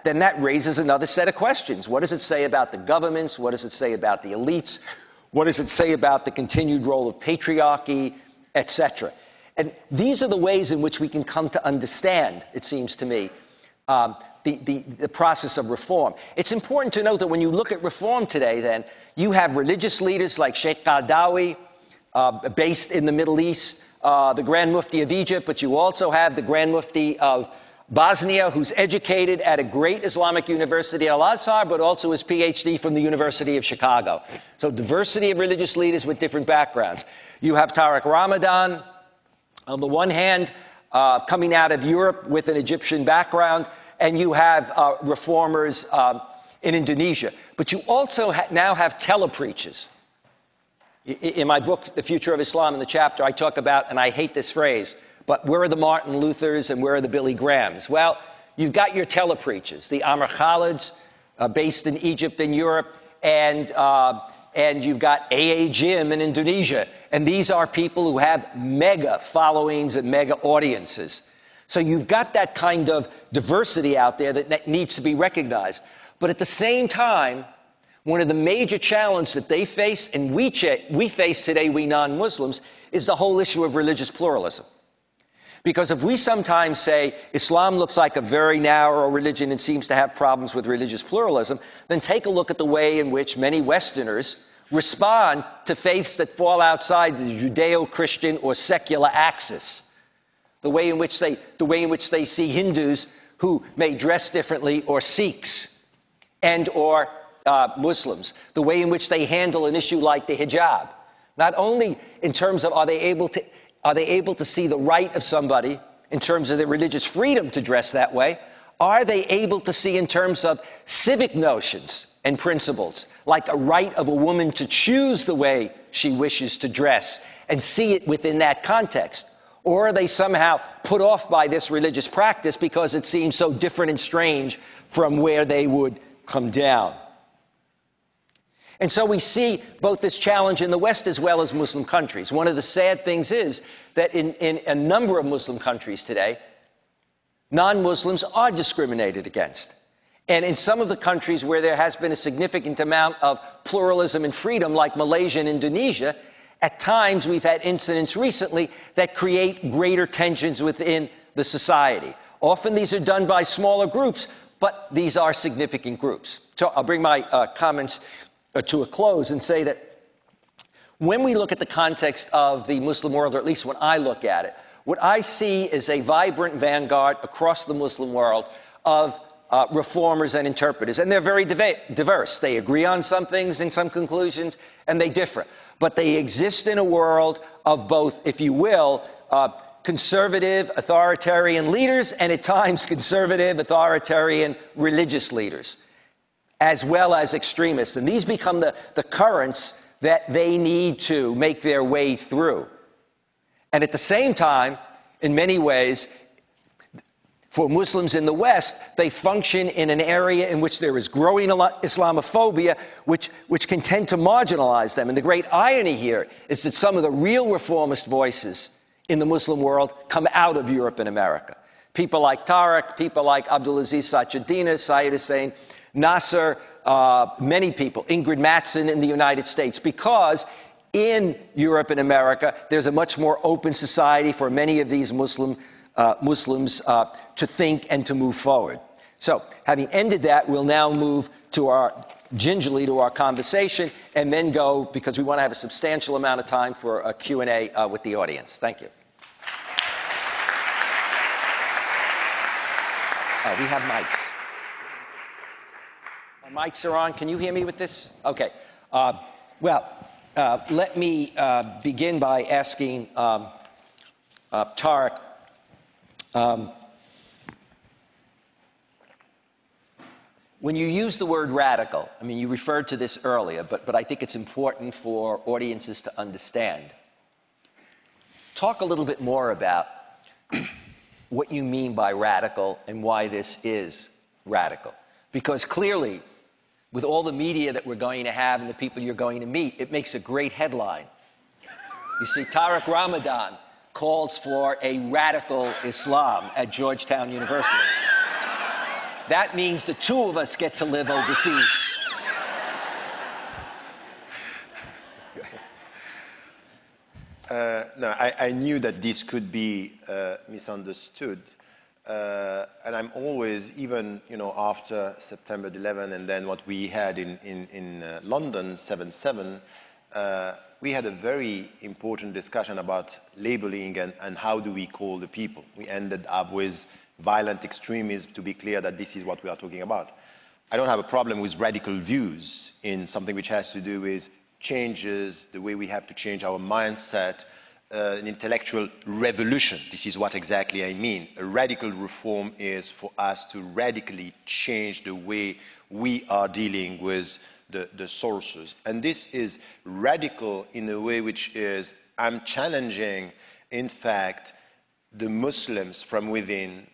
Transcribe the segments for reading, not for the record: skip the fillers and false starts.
then that raises another set of questions. What does it say about the governments? What does it say about the elites? What does it say about the continued role of patriarchy, etc.? And these are the ways in which we can come to understand, it seems to me, the process of reform. It's important to note that when you look at reform today, then, you have religious leaders like Sheikh Qaradawi, based in the Middle East, the Grand Mufti of Egypt, but you also have the Grand Mufti of Bosnia, who's educated at a great Islamic university, Al-Azhar, but also his PhD from the University of Chicago. So diversity of religious leaders with different backgrounds. You have Tariq Ramadan, on the one hand, coming out of Europe with an Egyptian background, and you have reformers in Indonesia. But you also now have telepreachers. In my book, The Future of Islam, in the chapter, I talk about, and I hate this phrase, but where are the Martin Luthers and where are the Billy Grahams? Well, you've got your telepreachers, the Amr Khalids, based in Egypt and Europe, and you've got A.A. Jim in Indonesia. And these are people who have mega followings and mega audiences. So you've got that kind of diversity out there that needs to be recognized. But at the same time, one of the major challenges that they face, and we face today, we non-Muslims, is the whole issue of religious pluralism. Because if we sometimes say Islam looks like a very narrow religion and seems to have problems with religious pluralism, then take a look at the way in which many Westerners respond to faiths that fall outside the Judeo-Christian or secular axis. The way in which they see Hindus who may dress differently, or Sikhs and or Muslims. The way in which they handle an issue like the hijab. Not only in terms of are they able to see the right of somebody in terms of their religious freedom to dress that way, are they able to see in terms of civic notions and principles, like a right of a woman to choose the way she wishes to dress and see it within that context? Or are they somehow put off by this religious practice because it seems so different and strange from where they would come down? And so we see both this challenge in the West as well as Muslim countries. One of the sad things is that in a number of Muslim countries today, non-Muslims are discriminated against. And in some of the countries where there has been a significant amount of pluralism and freedom, like Malaysia and Indonesia, at times we've had incidents recently that create greater tensions within the society. Often these are done by smaller groups, but these are significant groups. So I'll bring my comments to a close and say that when we look at the context of the Muslim world, or at least when I look at it, what I see is a vibrant vanguard across the Muslim world of reformers and interpreters. And they're very diverse. They agree on some things and some conclusions, and they differ. But they exist in a world of both, if you will, conservative, authoritarian leaders, and at times conservative, authoritarian, religious leaders, as well as extremists. And these become the currents that they need to make their way through. And at the same time, in many ways, for Muslims in the West, they function in an area in which there is growing Islamophobia, which can tend to marginalize them. And the great irony here is that some of the real reformist voices in the Muslim world come out of Europe and America. People like Tariq, people like Abdulaziz Sachedina, Syed Hussein Nasser, many people, Ingrid Mattson in the United States, because in Europe and America, there's a much more open society for many of these Muslims to think and to move forward. So, having ended that, we'll now move gingerly to our conversation, and then go, because we want to have a substantial amount of time for a Q&A with the audience. Thank you. We have mics. Our mics are on. Can you hear me with this? Okay. Let me begin by asking Tariq, when you use the word radical, I mean, you referred to this earlier, but I think it's important for audiences to understand. Talk a little bit more about what you mean by radical and why this is radical. Because clearly, with all the media that we're going to have and the people you're going to meet, it makes a great headline. You see, Tariq Ramadan calls for a radical Islam at Georgetown University. That means the two of us get to live overseas. No, I knew that this could be misunderstood. And I'm always, even after September 11 and then what we had in London, 7/7, we had a very important discussion about labeling and how do we call the people. We ended up with violent extremism, to be clear that this is what we are talking about. I don't have a problem with radical views in something which has to do with changes, the way we have to change our mindset, an intellectual revolution. This is what exactly I mean. A radical reform is for us to radically change the way we are dealing with the sources. And this is radical in a way which is, I'm challenging, in fact, the Muslims from within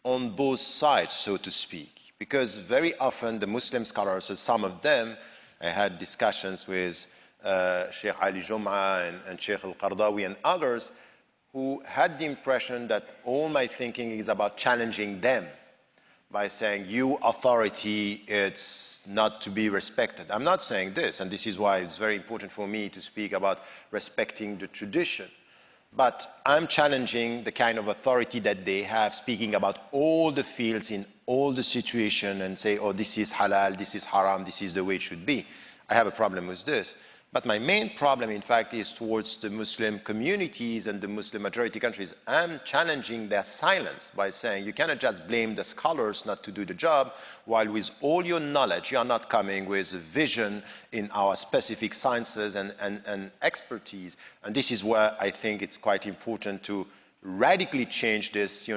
on both sides, so to speak. Because very often the Muslim scholars, some of them, I had discussions with Sheikh Ali Jum'a and Sheikh Al-Qardawi and others who had the impression that all my thinking is about challenging them by saying, you authority, it's not to be respected. I'm not saying this, and this is why it's very important for me to speak about respecting the tradition. But I'm challenging the kind of authority that they have, speaking about all the fields in all the situations and say, oh, this is halal, this is haram, this is the way it should be. I have a problem with this. But my main problem, in fact, is towards the Muslim communities and the Muslim majority countries. I'm challenging their silence by saying you cannot just blame the scholars not to do the job, while with all your knowledge, you are not coming with a vision in our specific sciences and expertise. And this is where I think it's quite important to radically change this,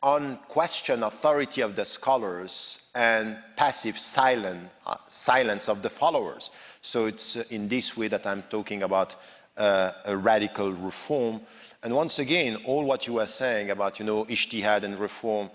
unquestioned authority of the scholars and passive silence of the followers. So it's in this way that I'm talking about a radical reform. And once again, all what you were saying about, ijtihad and reform,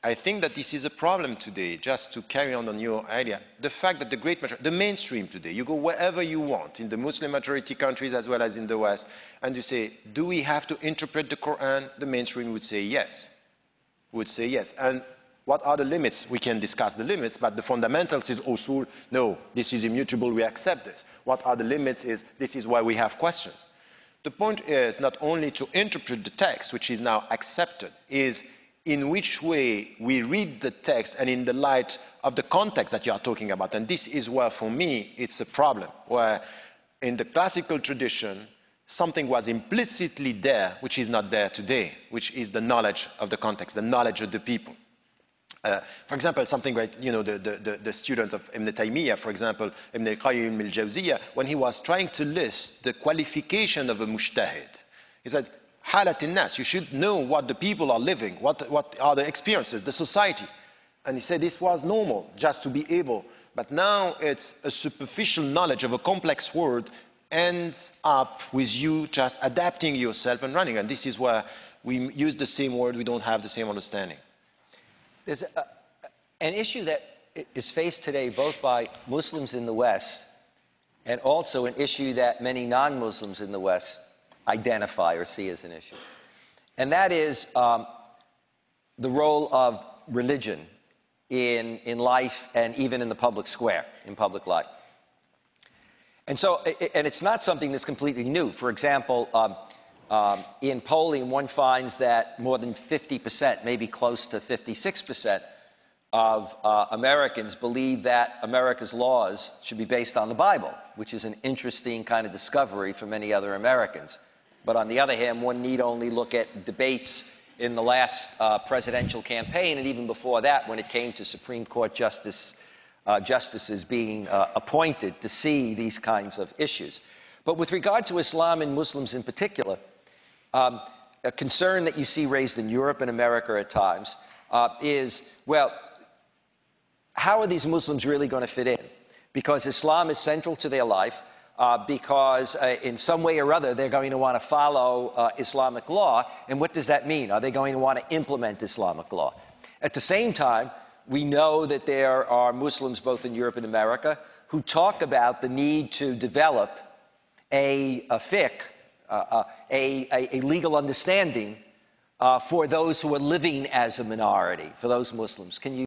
I think that this is a problem today, just to carry on your idea. The fact that the great majority, the mainstream today, you go wherever you want, in the Muslim majority countries as well as in the West, and you say, do we have to interpret the Quran? The mainstream would say yes. Would say yes. And what are the limits? We can discuss the limits, but the fundamentals is usul, no, this is immutable, we accept this. What are the limits is, this is why we have questions. The point is not only to interpret the text, which is now accepted, is in which way we read the text and in the light of the context that you are talking about. And this is where, for me, it's a problem, where in the classical tradition, something was implicitly there, which is not there today, which is the knowledge of the context, the knowledge of the people. For example, something great, the student of Ibn Taymiyyah, for example, Ibn al-Qayyim al-Jawziyah, when he was trying to list the qualification of a mujtahid, he said, halat al-nas, you should know what the people are living, what are the experiences, the society. And he said this was normal, just to be able. But now it's a superficial knowledge of a complex world ends up with you just adapting yourself and running. And this is where we use the same word, we don't have the same understanding. There's an issue that is faced today both by Muslims in the West and also an issue that many non-Muslims in the West identify or see as an issue. And that is the role of religion in life and even in the public square, in public life. And so, and it's not something that's completely new. For example, in polling, one finds that more than 50%, maybe close to 56% of Americans believe that America's laws should be based on the Bible, which is an interesting kind of discovery for many other Americans. But on the other hand, one need only look at debates in the last presidential campaign, and even before that, when it came to Supreme Court justices being appointed, to see these kinds of issues. But with regard to Islam and Muslims in particular, a concern that you see raised in Europe and America at times is, well, how are these Muslims really going to fit in? Because Islam is central to their life, because in some way or other they're going to want to follow Islamic law. And what does that mean? Are they going to want to implement Islamic law? At the same time, we know that there are Muslims both in Europe and America who talk about the need to develop a fiqh, a legal understanding for those who are living as a minority, for those Muslims. Can you